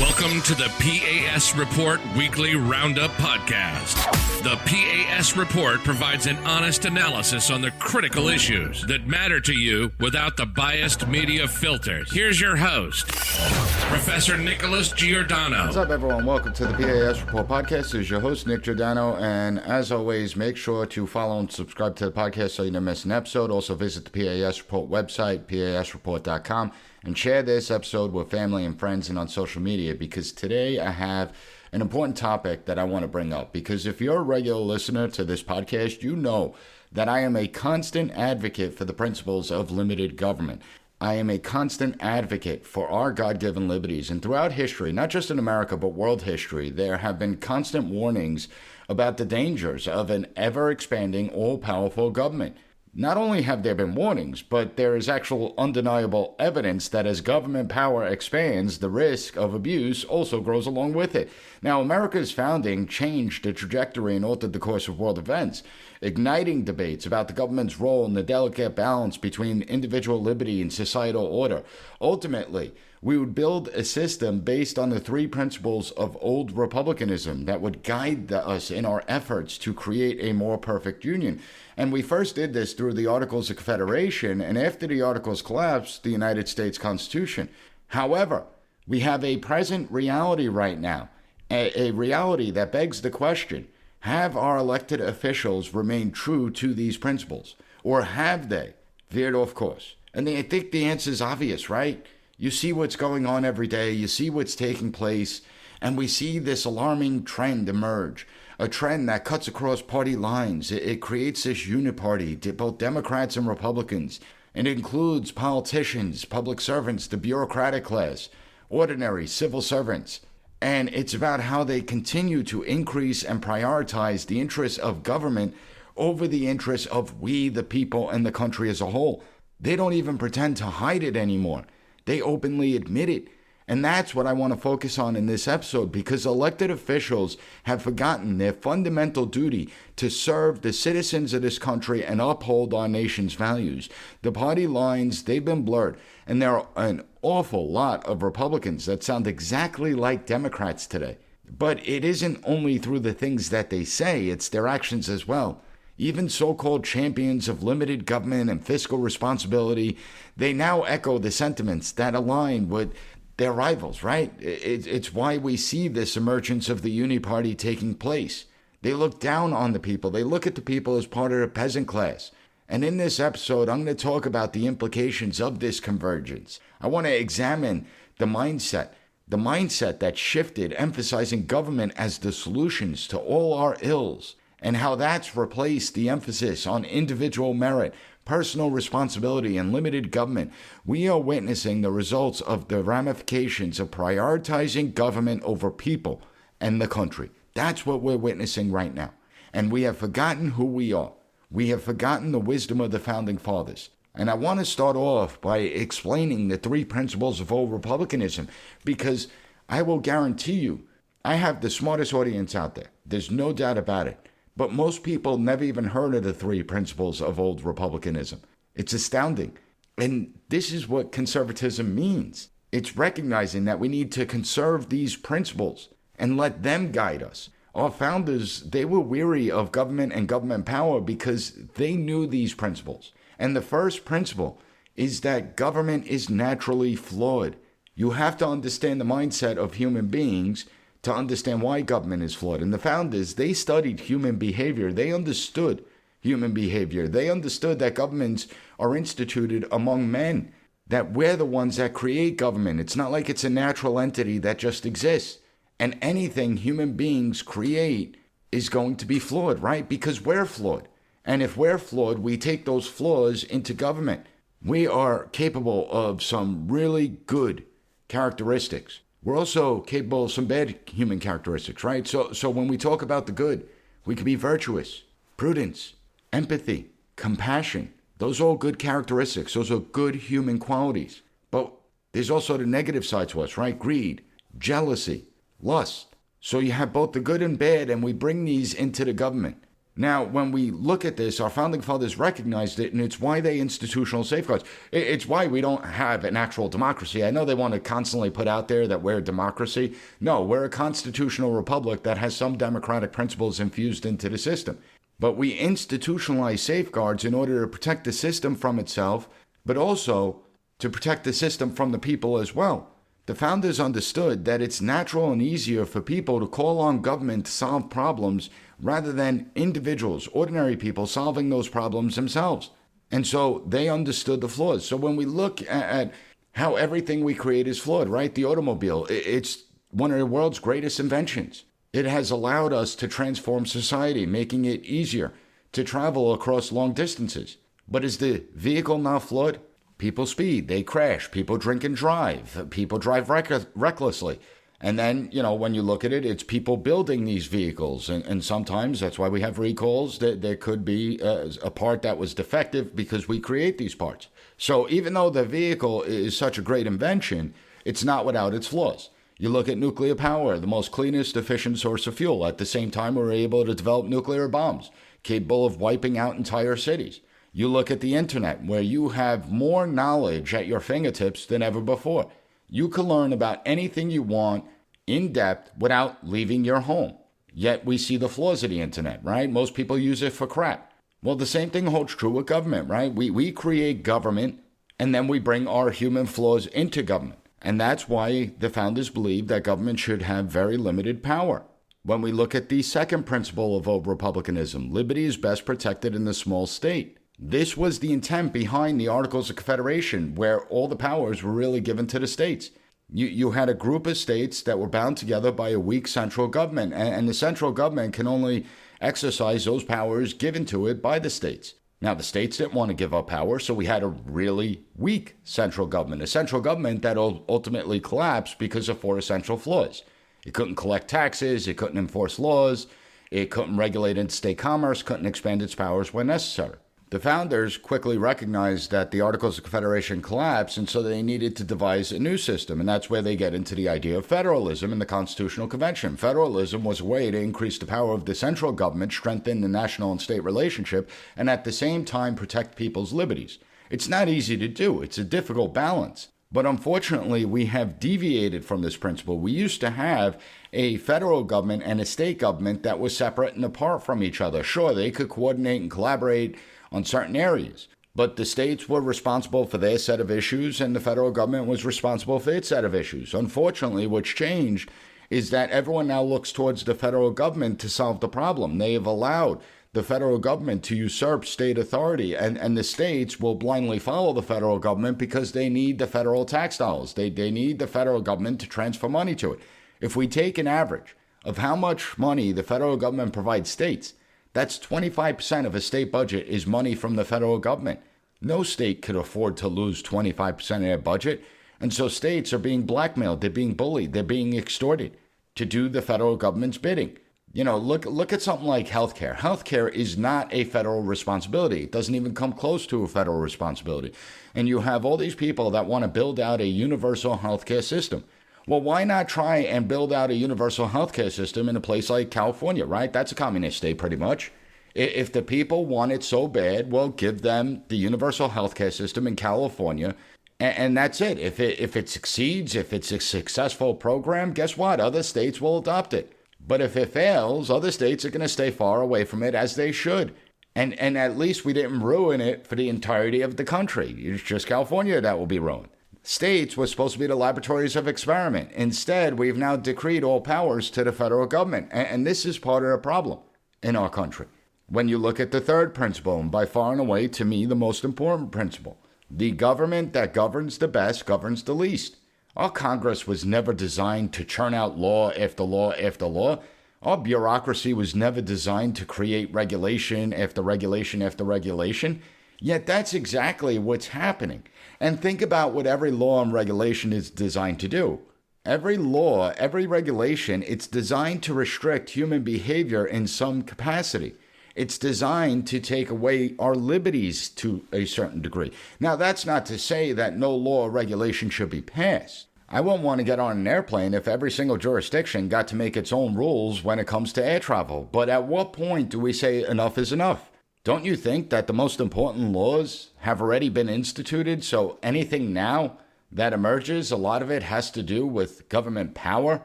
Welcome to the P.A.S. Report Weekly Roundup Podcast. The P.A.S. Report provides an honest analysis on the critical issues that matter to you without the biased media filters. Here's your host, Professor Nick Giordano. What's up, everyone? Welcome to the P.A.S. Report Podcast. This is your host, Nick Giordano, and as always, make sure to follow and subscribe to the podcast so you don't miss an episode. Also, visit the P.A.S. Report website, pasreport.com, and share this episode with family and friends and on social media, because today I have an important topic that I want to bring up. Because if you're a regular listener to this podcast, you know that I am a constant advocate for the principles of limited government. I am a constant advocate for our God-given liberties. And throughout history, not just in America, but world history, there have been constant warnings about the dangers of an ever-expanding, all-powerful government. Not only have there been warnings, but there is actual undeniable evidence that as government power expands, the risk of abuse also grows along with it. Now, America's founding changed the trajectory and altered the course of world events, igniting debates about the government's role in the delicate balance between individual liberty and societal order. Ultimately, we would build a system based on the three principles of old republicanism that would guide us in our efforts to create a more perfect union. And we first did this through the Articles of Confederation, and after the Articles collapsed, the United States Constitution. However, we have a present reality right now, a reality that begs the question, have our elected officials remained true to these principles? Or have they veered off course? And I think the answer is obvious, right? You see what's going on every day, you see what's taking place, and we see this alarming trend emerge, a trend that cuts across party lines. It creates this uniparty, both Democrats and Republicans. It includes politicians, public servants, the bureaucratic class, ordinary civil servants. And it's about how they continue to increase and prioritize the interests of government over the interests of we, the people, and the country as a whole. They don't even pretend to hide it anymore. They openly admit it. And that's what I want to focus on in this episode, because elected officials have forgotten their fundamental duty to serve the citizens of this country and uphold our nation's values. The party lines, they've been blurred, and there are an awful lot of Republicans that sound exactly like Democrats today. But it isn't only through the things that they say, it's their actions as well. Even so-called champions of limited government and fiscal responsibility, they now echo the sentiments that align with their rivals, right? It's why we see this emergence of the uniparty taking place. They look down on the people. They look at the people as part of the peasant class. And in this episode, I'm going to talk about the implications of this convergence. I want to examine the mindset that shifted, emphasizing government as the solutions to all our ills, and how that's replaced the emphasis on individual merit, personal responsibility, and limited government. We are witnessing the results of the ramifications of prioritizing government over people and the country. That's what we're witnessing right now. And we have forgotten who we are. We have forgotten the wisdom of the founding fathers. And I want to start off by explaining the three principles of old republicanism, because I will guarantee you, I have the smartest audience out there. There's no doubt about it. But most people never even heard of the three principles of old republicanism. It's astounding. And this is what conservatism means. It's recognizing that we need to conserve these principles and let them guide us. Our founders, they were weary of government and government power because they knew these principles. And the first principle is that government is naturally flawed. You have to understand the mindset of human beings to understand why government is flawed. And the founders, they studied human behavior. They understood human behavior. They understood that governments are instituted among men, that we're the ones that create government. It's not like it's a natural entity that just exists. And anything human beings create is going to be flawed, right? Because we're flawed. And if we're flawed, we take those flaws into government. We are capable of some really good characteristics. We're also capable of some bad human characteristics, right? So when we talk about the good, we can be virtuous, prudence, empathy, compassion. Those are all good characteristics. Those are good human qualities. But there's also the negative side to us, right? Greed, jealousy, lust. So you have both the good and bad, and we bring these into the government. Now, when we look at this, our founding fathers recognized it, and it's why they institutional safeguards. It's why we don't have an actual democracy. I know they want to constantly put out there that we're a democracy. No, we're a constitutional republic that has some democratic principles infused into the system. But we institutionalize safeguards in order to protect the system from itself, but also to protect the system from the people as well. The founders understood that it's natural and easier for people to call on government to solve problems rather than individuals, ordinary people, solving those problems themselves. And so they understood the flaws. So when we look at how everything we create is flawed, right? The automobile, it's one of the world's greatest inventions. It has allowed us to transform society, making it easier to travel across long distances. But is the vehicle now flawed? People speed, they crash, people drink and drive, people drive recklessly. And then, when you look at it, it's people building these vehicles. And sometimes that's why we have recalls. There could be a part that was defective because we create these parts. So even though the vehicle is such a great invention, it's not without its flaws. You look at nuclear power, the most cleanest, efficient source of fuel. At the same time, we were able to develop nuclear bombs, capable of wiping out entire cities. You look at the internet, where you have more knowledge at your fingertips than ever before. You can learn about anything you want in depth without leaving your home. Yet we see the flaws of the internet, right? Most people use it for crap. Well, the same thing holds true with government, right? We create government, and then we bring our human flaws into government. And that's why the founders believed that government should have very limited power. When we look at the second principle of old republicanism, liberty is best protected in the small state. This was the intent behind the Articles of Confederation, where all the powers were really given to the states. You had a group of states that were bound together by a weak central government, and the central government can only exercise those powers given to it by the states. Now, the states didn't want to give up power, so we had a really weak central government, a central government that ultimately collapsed because of four essential flaws. It couldn't collect taxes, it couldn't enforce laws, it couldn't regulate interstate commerce, couldn't expand its powers when necessary. The founders quickly recognized that the Articles of Confederation collapsed, and so they needed to devise a new system, and that's where they get into the idea of federalism in the Constitutional Convention. Federalism was a way to increase the power of the central government, strengthen the national and state relationship, and at the same time protect people's liberties. It's not easy to do. It's a difficult balance. But unfortunately, we have deviated from this principle. We used to have a federal government and a state government that was separate and apart from each other. Sure, they could coordinate and collaborate on certain areas, but the states were responsible for their set of issues and the federal government was responsible for its set of issues. Unfortunately, what's changed is that everyone now looks towards the federal government to solve the problem. They have allowed the federal government to usurp state authority, and the states will blindly follow the federal government because they need the federal tax dollars. They need the federal government to transfer money to it. If we take an average of how much money the federal government provides states, that's 25% of a state budget is money from the federal government. No state could afford to lose 25% of their budget. And so states are being blackmailed. They're being bullied. They're being extorted to do the federal government's bidding. Look at something like healthcare. Healthcare is not a federal responsibility. It doesn't even come close to a federal responsibility. And you have all these people that want to build out a universal healthcare system. Well, why not try and build out a universal healthcare system in a place like California, right? That's a communist state pretty much. If the people want it so bad, well, give them the universal healthcare system in California, and that's it. If it succeeds, if it's a successful program, guess what? Other states will adopt it. But if it fails, other states are going to stay far away from it, as they should. And at least we didn't ruin it for the entirety of the country. It's just California that will be ruined. States were supposed to be the laboratories of experiment. Instead, we've now decreed all powers to the federal government. And this is part of the problem in our country. When you look at the third principle, and by far and away, to me, the most important principle, the government that governs the best governs the least. Our Congress was never designed to churn out law after law after law. Our bureaucracy was never designed to create regulation after regulation after regulation. Yet that's exactly what's happening. And think about what every law and regulation is designed to do. Every law, every regulation, it's designed to restrict human behavior in some capacity. It's designed to take away our liberties to a certain degree. Now, that's not to say that no law or regulation should be passed. I wouldn't want to get on an airplane if every single jurisdiction got to make its own rules when it comes to air travel. But at what point do we say enough is enough? Don't you think that the most important laws have already been instituted, so anything now that emerges, a lot of it has to do with government power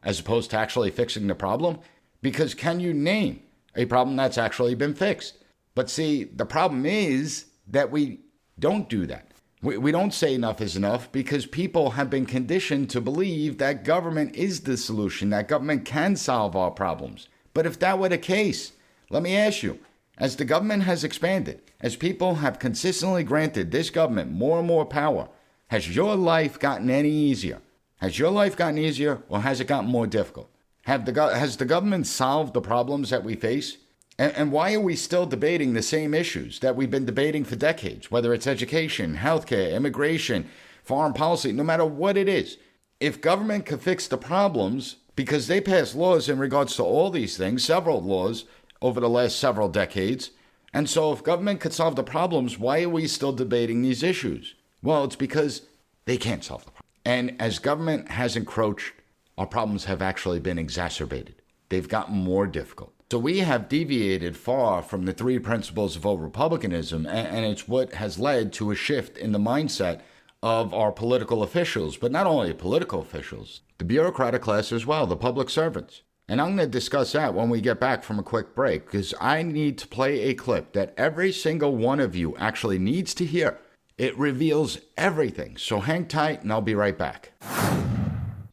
as opposed to actually fixing the problem? Because can you name a problem that's actually been fixed? But see, the problem is that we don't do that. We don't say enough is enough because people have been conditioned to believe that government is the solution, that government can solve our problems. But if that were the case, let me ask you, as the government has expanded, as people have consistently granted this government more and more power, has your life gotten any easier? Has your life gotten easier or has it gotten more difficult? Has the government solved the problems that we face? And why are we still debating the same issues that we've been debating for decades, whether it's education, healthcare, immigration, foreign policy, no matter what it is? If government could fix the problems, because they passed laws in regards to all these things, several laws over the last several decades, and so if government could solve the problems, why are we still debating these issues? Well, it's because they can't solve the problem. And as government has encroached, our problems have actually been exacerbated. They've gotten more difficult. So we have deviated far from the three principles of old republicanism, and it's what has led to a shift in the mindset of our political officials, but not only political officials, the bureaucratic class as well, the public servants. And I'm going to discuss that when we get back from a quick break, because I need to play a clip that every single one of you actually needs to hear. It reveals everything, so hang tight and I'll be right back.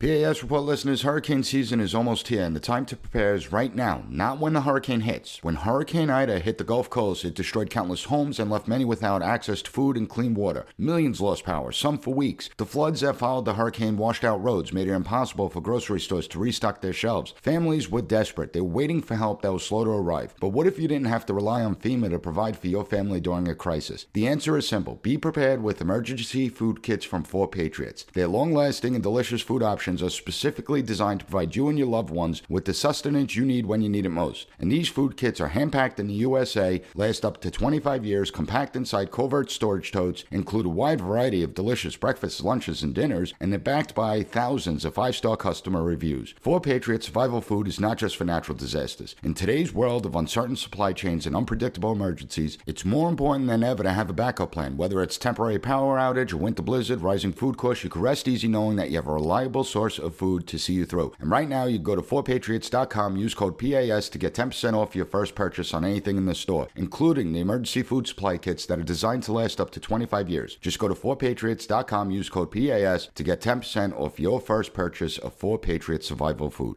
P.A.S. report listeners, hurricane season is almost here, and the time to prepare is right now, not when the hurricane hits. When Hurricane Ida hit the Gulf Coast, it destroyed countless homes and left many without access to food and clean water. Millions lost power, some for weeks. The floods that followed the hurricane washed out roads, made it impossible for grocery stores to restock their shelves. Families were desperate. They were waiting for help that was slow to arrive. But what if you didn't have to rely on FEMA to provide for your family during a crisis? The answer is simple. Be prepared with emergency food kits from 4 Patriots. Their long-lasting and delicious food options are specifically designed to provide you and your loved ones with the sustenance you need when you need it most. And these food kits are hand-packed in the USA, last up to 25 years, compact inside covert storage totes, include a wide variety of delicious breakfasts, lunches, and dinners, and they're backed by thousands of 5-star customer reviews. 4 Patriots survival food is not just for natural disasters. In today's world of uncertain supply chains and unpredictable emergencies, it's more important than ever to have a backup plan. Whether it's temporary power outage, a winter blizzard, rising food costs, you can rest easy knowing that you have a reliable source of food to see you through. And right now, you go to 4patriots.com, use code PAS to get 10% off your first purchase on anything in the store, including the emergency food supply kits that are designed to last up to 25 years. Just go to 4patriots.com, use code PAS to get 10% off your first purchase of 4 Patriots survival food.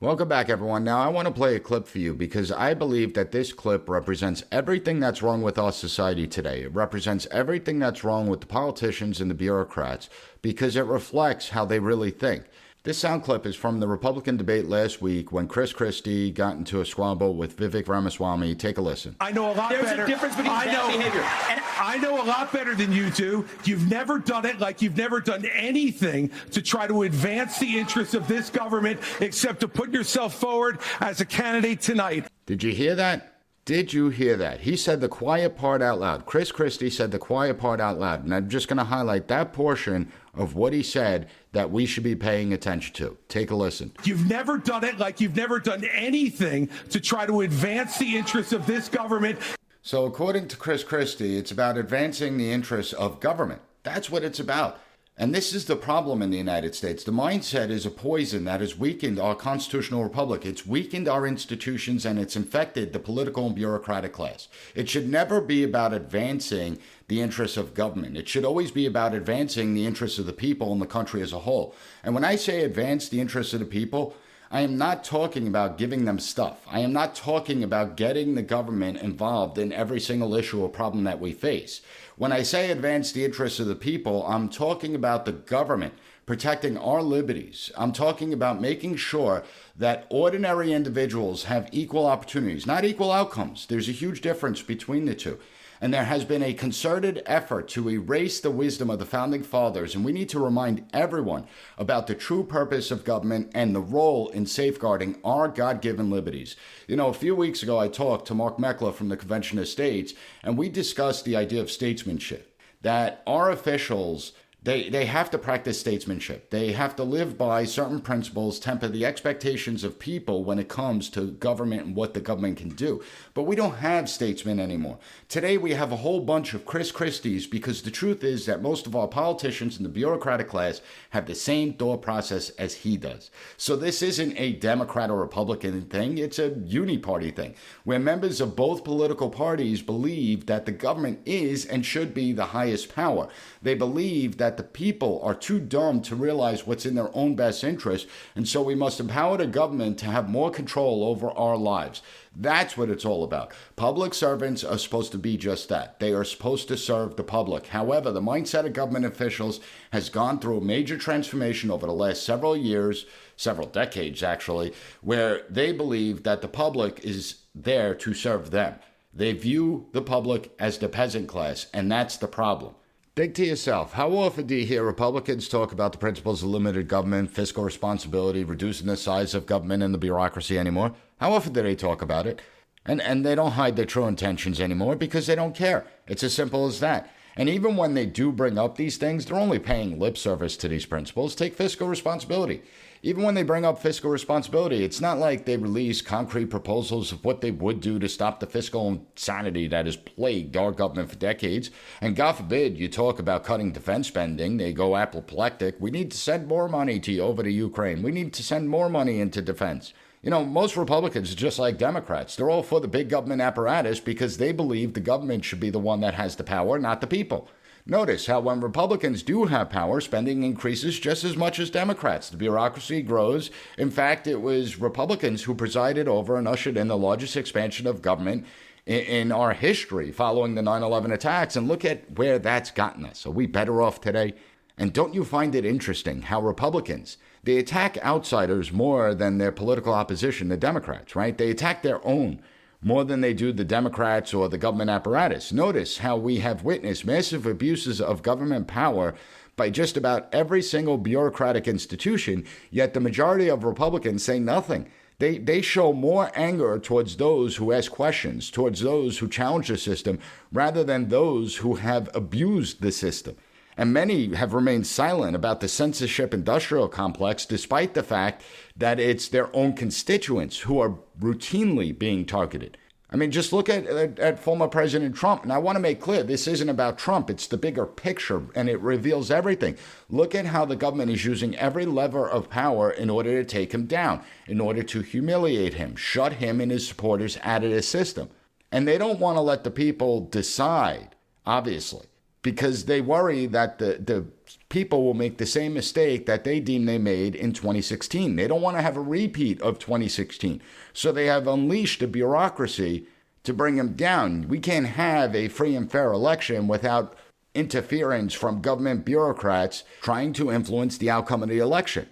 Welcome back, everyone. Now, I want to play a clip for you because I believe that this clip represents everything that's wrong with our society today. It represents everything that's wrong with the politicians and the bureaucrats because it reflects how they really think. This sound clip is from the Republican debate last week when Chris Christie got into a squabble with Vivek Ramaswamy. Take a listen. I know a lot better. There's a difference between bad behavior. And I know a lot better than you do. You've never done it like you've never done anything to try to advance the interests of this government except to put yourself forward as a candidate tonight. Did you hear that? Did you hear that? He said the quiet part out loud. Chris Christie said the quiet part out loud. And I'm just going to highlight that portion of what he said that we should be paying attention to. Take a listen. You've never done it like you've never done anything to try to advance the interests of this government. So according to Chris Christie, it's about advancing the interests of government. That's what it's about. And this is the problem in the United States. The mindset is a poison that has weakened our constitutional republic. It's weakened our institutions and it's infected the political and bureaucratic class. It should never be about advancing the interests of government. It should always be about advancing the interests of the people and the country as a whole. And when I say advance the interests of the people, I am not talking about giving them stuff. I am not talking about getting the government involved in every single issue or problem that we face. When I say advance the interests of the people, I'm talking about the government protecting our liberties. I'm talking about making sure that ordinary individuals have equal opportunities, not equal outcomes. There's a huge difference between the two. And there has been a concerted effort to erase the wisdom of the founding fathers. And we need to remind everyone about the true purpose of government and the role in safeguarding our God-given liberties. You know, a few weeks ago, I talked to Mark Meckler from the Convention of States, and we discussed the idea of statesmanship, that our officials They have to practice statesmanship. They have to live by certain principles, temper the expectations of people when it comes to government and what the government can do. But we don't have statesmen anymore. Today we have a whole bunch of Chris Christies because the truth is that most of our politicians in the bureaucratic class have the same thought process as he does. So this isn't a Democrat or Republican thing. It's a uniparty thing where members of both political parties believe that the government is and should be the highest power. They believe that the people are too dumb to realize what's in their own best interest, and so we must empower the government to have more control over our lives. That's what it's all about. Public servants are supposed to be just that. They are supposed to serve the public. However, the mindset of government officials has gone through a major transformation over the last several years, several decades actually, where they believe that the public is there to serve them. They view the public as the peasant class, and that's the problem. Think to yourself, how often do you hear Republicans talk about the principles of limited government, fiscal responsibility, reducing the size of government and the bureaucracy anymore? How often do they talk about it? And they don't hide their true intentions anymore because they don't care. It's as simple as that. And even when they do bring up these things, they're only paying lip service to these principles. Take fiscal responsibility. Even when they bring up fiscal responsibility, it's not like they release concrete proposals of what they would do to stop the fiscal insanity that has plagued our government for decades. And God forbid you talk about cutting defense spending, they go apoplectic. We need to send more money over to Ukraine. We need to send more money into defense. You know, most Republicans are just like Democrats. They're all for the big government apparatus because they believe the government should be the one that has the power, not the people. Notice how when Republicans do have power, spending increases just as much as Democrats. The bureaucracy grows. In fact, it was Republicans who presided over and ushered in the largest expansion of government in our history following the 9/11 attacks. And look at where that's gotten us. Are we better off today? And don't you find it interesting how Republicans, they attack outsiders more than their political opposition, the Democrats, right? They attack their own more than they do the Democrats or the government apparatus. Notice how we have witnessed massive abuses of government power by just about every single bureaucratic institution, yet the majority of Republicans say nothing. They show more anger towards those who ask questions, towards those who challenge the system, rather than those who have abused the system. And many have remained silent about the censorship industrial complex, despite the fact that it's their own constituents who are routinely being targeted. I mean, just look at former President Trump. And I want to make clear, this isn't about Trump. It's the bigger picture, and it reveals everything. Look at how the government is using every lever of power in order to take him down, in order to humiliate him, shut him and his supporters out of the system. And they don't want to let the people decide, obviously, because they worry that the people will make the same mistake that they deem they made in 2016. They don't want to have a repeat of 2016. So they have unleashed a bureaucracy to bring them down. We can't have a free and fair election without interference from government bureaucrats trying to influence the outcome of the election.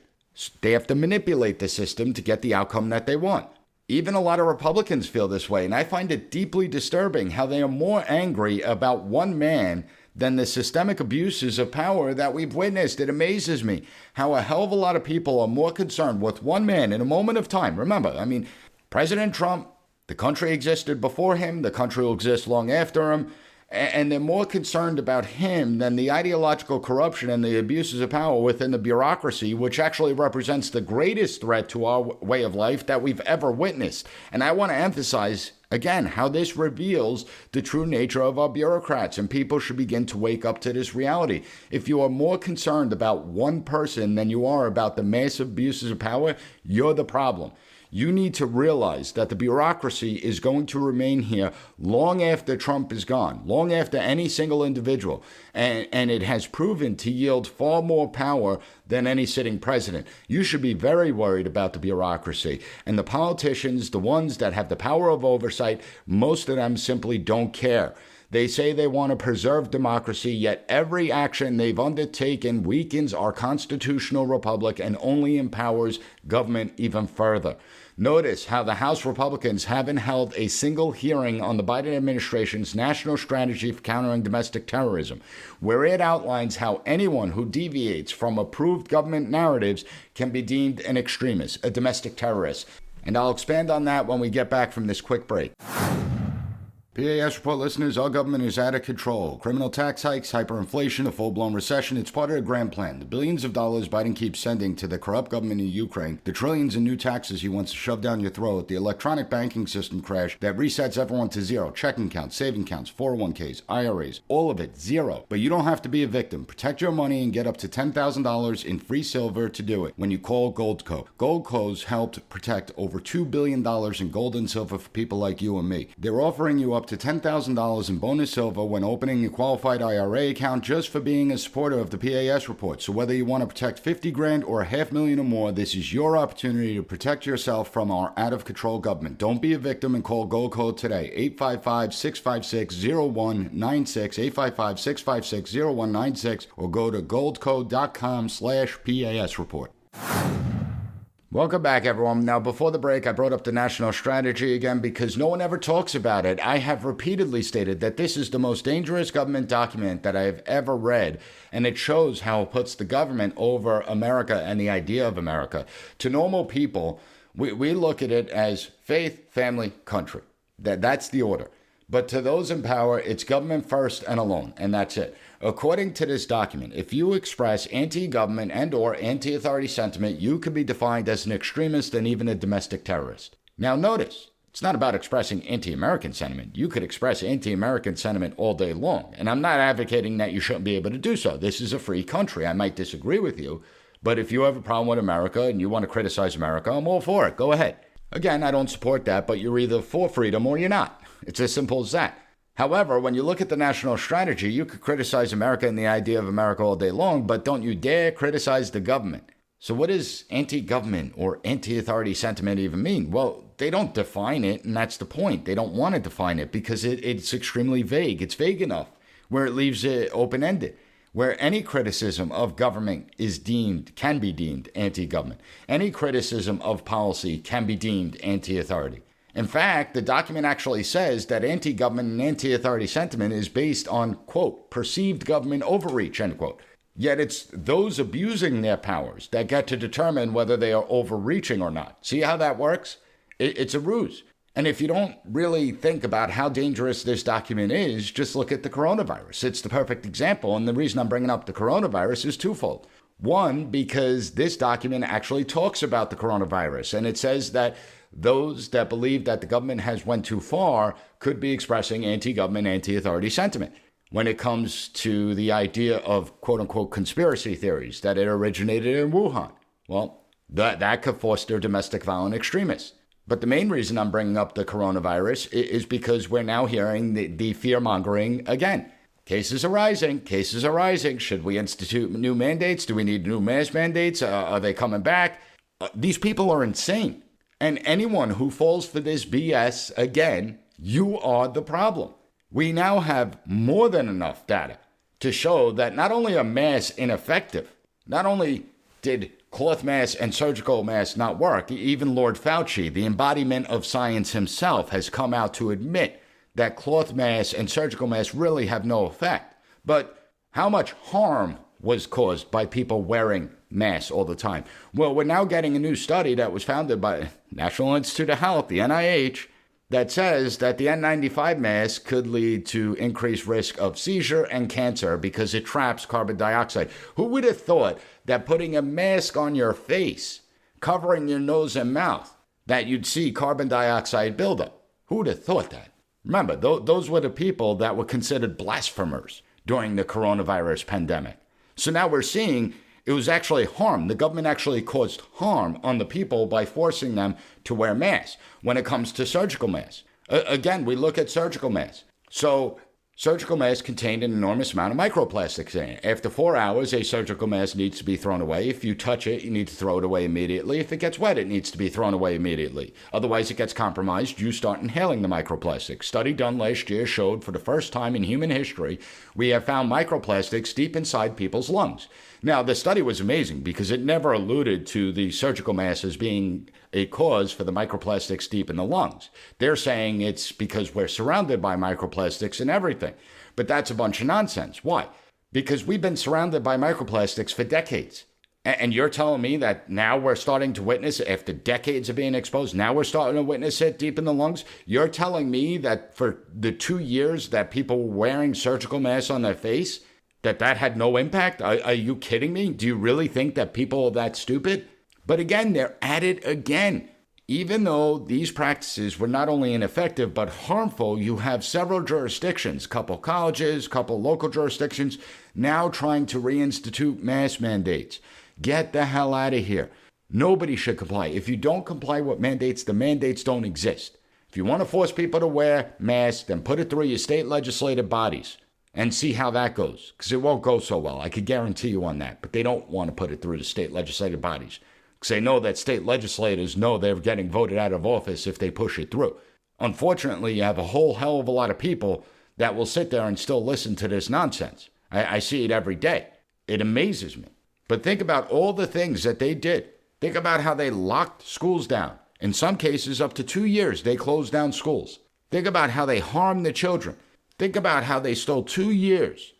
They have to manipulate the system to get the outcome that they want. Even a lot of Republicans feel this way, and I find it deeply disturbing how they are more angry about one man than the systemic abuses of power that we've witnessed. It amazes me how a hell of a lot of people are more concerned with one man in a moment of time. Remember, I mean, President Trump, the country existed before him, the country will exist long after him, and they're more concerned about him than the ideological corruption and the abuses of power within the bureaucracy, which actually represents the greatest threat to our way of life that we've ever witnessed. And I want to emphasize again, how this reveals the true nature of our bureaucrats, and people should begin to wake up to this reality. If you are more concerned about one person than you are about the massive abuses of power, you're the problem. You need to realize that the bureaucracy is going to remain here long after Trump is gone, long after any single individual. And it has proven to yield far more power than any sitting president. You should be very worried about the bureaucracy. And the politicians, the ones that have the power of oversight, most of them simply don't care. They say they want to preserve democracy, yet every action they've undertaken weakens our constitutional republic and only empowers government even further. Notice how the House Republicans haven't held a single hearing on the Biden administration's national strategy for countering domestic terrorism, where it outlines how anyone who deviates from approved government narratives can be deemed an extremist, a domestic terrorist. And I'll expand on that when we get back from this quick break. P.A.S. report listeners, our government is out of control. Criminal tax hikes, hyperinflation, a full-blown recession. It's part of the grand plan. The billions of dollars Biden keeps sending to the corrupt government in Ukraine, the trillions in new taxes he wants to shove down your throat, the electronic banking system crash that resets everyone to zero, checking accounts, saving accounts, 401ks, IRAs, all of it, zero. But you don't have to be a victim. Protect your money and get up to $10,000 in free silver to do it when you call Goldco. Goldco's helped protect over $2 billion in gold and silver for people like you and me. They're offering you up to $10,000 in bonus silver when opening a qualified IRA account just for being a supporter of the P.A.S. report. So whether you want to protect 50 grand or $500,000 or more, this is your opportunity to protect yourself from our out-of-control government. Don't be a victim and call Goldco today. 855-656-0196, 855-656-0196, or go to goldco.com/PAS report. Welcome back, everyone. Now, before the break, I brought up the national strategy again because no one ever talks about it. I have repeatedly stated that this is the most dangerous government document that I have ever read, and it shows how it puts the government over America and the idea of America. To normal people, we look at it as faith, family, country. That's the order. But to those in power, it's government first and alone, and that's it. According to this document, if you express anti-government and or anti-authority sentiment, you could be defined as an extremist and even a domestic terrorist. Now notice, it's not about expressing anti-American sentiment. You could express anti-American sentiment all day long, and I'm not advocating that you shouldn't be able to do so. This is a free country. I might disagree with you, but if you have a problem with America and you want to criticize America, I'm all for it. Go ahead. Again, I don't support that, but you're either for freedom or you're not. It's as simple as that. However, when you look at the national strategy, you could criticize America and the idea of America all day long, but don't you dare criticize the government. So what does anti-government or anti-authority sentiment even mean? Well, they don't define it, and that's the point. They don't want to define it because it's extremely vague. It's vague enough where it leaves it open-ended, where any criticism of government can be deemed anti-government. Any criticism of policy can be deemed anti-authority. In fact, the document actually says that anti-government and anti-authority sentiment is based on, quote, perceived government overreach, end quote. Yet it's those abusing their powers that get to determine whether they are overreaching or not. See how that works? It's a ruse. And if you don't really think about how dangerous this document is, just look at the coronavirus. It's the perfect example. And the reason I'm bringing up the coronavirus is twofold. One, because this document actually talks about the coronavirus, and it says that those that believe that the government has went too far could be expressing anti-government, anti-authority sentiment. When it comes to the idea of quote-unquote conspiracy theories, that it originated in Wuhan, well, that could foster domestic violent extremists. But the main reason I'm bringing up the coronavirus is because we're now hearing the fear-mongering again. Cases are rising. Should we institute new mandates? Do we need new mask mandates? Are they coming back? These people are insane. And anyone who falls for this BS, again, you are the problem. We now have more than enough data to show that not only are masks ineffective, not only did cloth masks and surgical masks not work, even Lord Fauci, the embodiment of science himself, has come out to admit that cloth masks and surgical masks really have no effect. But how much harm was caused by people wearing masks all the time? Well, we're now getting a new study that was founded by National Institute of Health, the NIH, that says that the N95 mask could lead to increased risk of seizure and cancer because it traps carbon dioxide. Who would have thought that putting a mask on your face, covering your nose and mouth, that you'd see carbon dioxide buildup? Who would have thought that? Remember, those were the people that were considered blasphemers during the coronavirus pandemic. So now we're seeing it was actually harm. The government actually caused harm on the people by forcing them to wear masks. When it comes to surgical masks, again, we look at surgical masks. So surgical masks contain an enormous amount of microplastics in it. After 4 hours, a surgical mask needs to be thrown away. If you touch it, you need to throw it away immediately. If it gets wet, it needs to be thrown away immediately. Otherwise, it gets compromised. You start inhaling the microplastics. Study done last year showed for the first time in human history, we have found microplastics deep inside people's lungs. Now, the study was amazing because it never alluded to the surgical mask as being a cause for the microplastics deep in the lungs. They're saying it's because we're surrounded by microplastics and everything. But that's a bunch of nonsense. Why? Because we've been surrounded by microplastics for decades. And you're telling me that now we're starting to witness, after decades of being exposed, now we're starting to witness it deep in the lungs? You're telling me that for the 2 years that people were wearing surgical masks on their face, that had no impact? Are you kidding me? Do you really think that people are that stupid? But again, they're at it again. Even though these practices were not only ineffective but harmful, you have several jurisdictions, couple colleges, couple local jurisdictions, now trying to reinstitute mask mandates. Get the hell out of here. Nobody should comply. If you don't comply with mandates, the mandates don't exist. If you want to force people to wear masks, then put it through your state legislative bodies and see how that goes, because it won't go so well. I could guarantee you on that. But they don't want to put it through the state legislative bodies, because they know that state legislators know they're getting voted out of office if they push it through. Unfortunately, you have a whole hell of a lot of people that will sit there and still listen to this nonsense. I see it every day. It amazes me. But think about all the things that they did. Think about how they locked schools down. In some cases, up to 2 years, they closed down schools. Think about how they harmed the children. Think about how they stole 2 years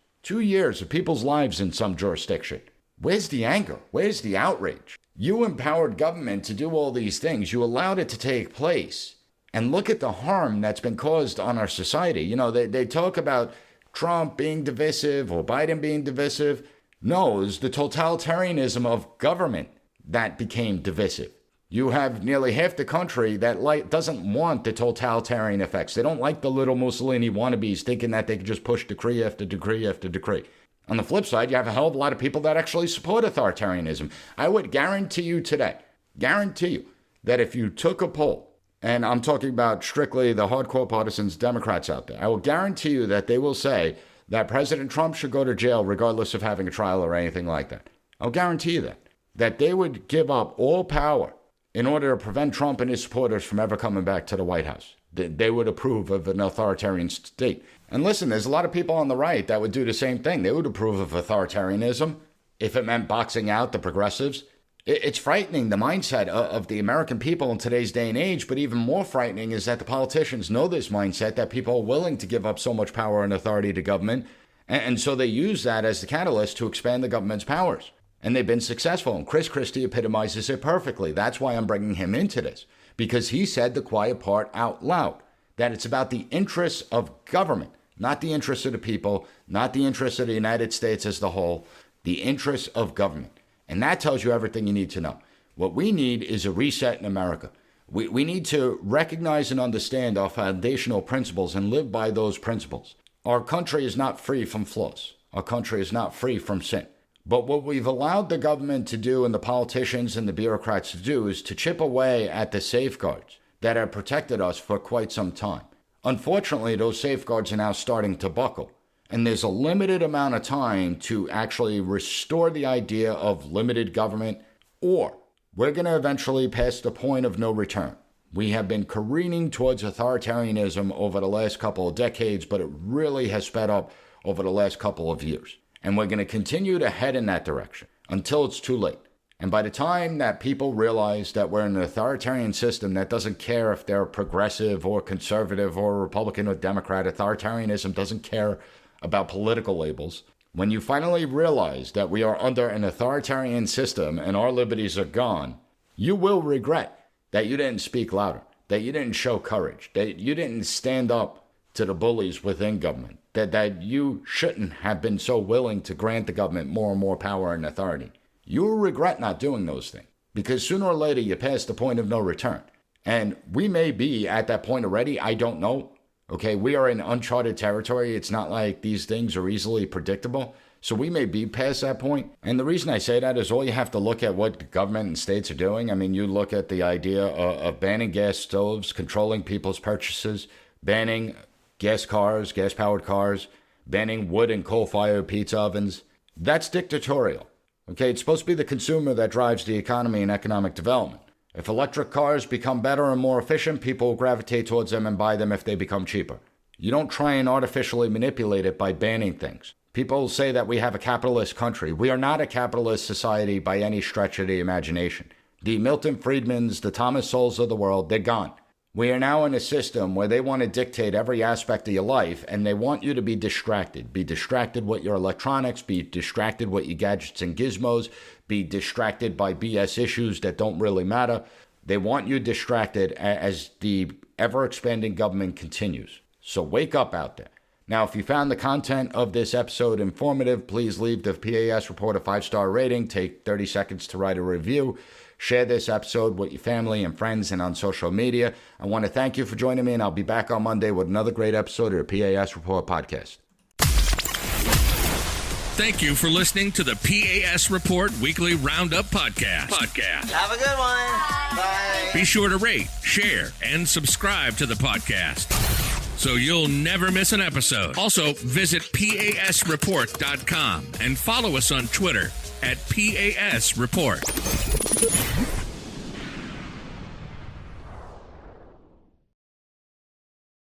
of people's lives in some jurisdiction. Where's the anger? Where's the outrage? You empowered government to do all these things. You allowed it to take place. And look at the harm that's been caused on our society. You know, they talk about Trump being divisive or Biden being divisive. No, it was the totalitarianism of government that became divisive. You have nearly half the country that doesn't want the totalitarian effects. They don't like the little Mussolini wannabes thinking that they can just push decree after decree after decree. On the flip side, you have a hell of a lot of people that actually support authoritarianism. I would guarantee you today, that if you took a poll, and I'm talking about strictly the hardcore partisans, Democrats out there, I will guarantee you that they will say that President Trump should go to jail regardless of having a trial or anything like that. I'll guarantee you that they would give up all power in order to prevent Trump and his supporters from ever coming back to the White House. They would approve of an authoritarian state. And listen, there's a lot of people on the right that would do the same thing. They would approve of authoritarianism if it meant boxing out the progressives. It's frightening, the mindset of the American people in today's day and age, but even more frightening is that the politicians know this mindset, that people are willing to give up so much power and authority to government, and so they use that as the catalyst to expand the government's powers. And they've been successful, and Chris Christie epitomizes it perfectly. That's why I'm bringing him into this, because he said the quiet part out loud, that it's about the interests of government, not the interests of the people, not the interests of the United States as the whole, the interests of government. And that tells you everything you need to know. What we need is a reset in America. We need to recognize and understand our foundational principles and live by those principles. Our country is not free from flaws. Our country is not free from sin. But what we've allowed the government to do and the politicians and the bureaucrats to do is to chip away at the safeguards that have protected us for quite some time. Unfortunately, those safeguards are now starting to buckle. And there's a limited amount of time to actually restore the idea of limited government, or we're going to eventually pass the point of no return. We have been careening towards authoritarianism over the last couple of decades, but it really has sped up over the last couple of years. And we're going to continue to head in that direction until it's too late. And by the time that people realize that we're in an authoritarian system that doesn't care if they're progressive or conservative or Republican or Democrat, authoritarianism doesn't care about political labels. When you finally realize that we are under an authoritarian system and our liberties are gone, you will regret that you didn't speak louder, that you didn't show courage, that you didn't stand up to the bullies within government, that you shouldn't have been so willing to grant the government more and more power and authority. You will regret not doing those things, because sooner or later you pass the point of no return. And we may be at that point already, I don't know. Okay, we are in uncharted territory. It's not like these things are easily predictable. So we may be past that point. And the reason I say that is all you have to look at what the government and states are doing. I mean, you look at the idea of banning gas stoves, controlling people's purchases, banning gas cars, gas-powered cars, banning wood and coal-fired pizza ovens. That's dictatorial. Okay, it's supposed to be the consumer that drives the economy and economic development. If electric cars become better and more efficient, people will gravitate towards them and buy them if they become cheaper. You don't try and artificially manipulate it by banning things. People say that we have a capitalist country. We are not a capitalist society by any stretch of the imagination. The Milton Friedmans, the Thomas Sowells of the world, they're gone. We are now in a system where they want to dictate every aspect of your life, and they want you to be distracted. Be distracted with your electronics, be distracted with your gadgets and gizmos, be distracted by BS issues that don't really matter. They want you distracted as the ever-expanding government continues. So wake up out there. Now, if you found the content of this episode informative, please leave the P.A.S. Report a 5-star rating. Take 30 seconds to write a review. Share this episode with your family and friends and on social media. I want to thank you for joining me, and I'll be back on Monday with another great episode of the P.A.S. Report podcast. Thank you for listening to the P.A.S. Report Weekly Roundup Podcast. Have a good one. Bye. Be sure to rate, share, and subscribe to the podcast so you'll never miss an episode. Also, visit PASreport.com and follow us on Twitter at PAS Report.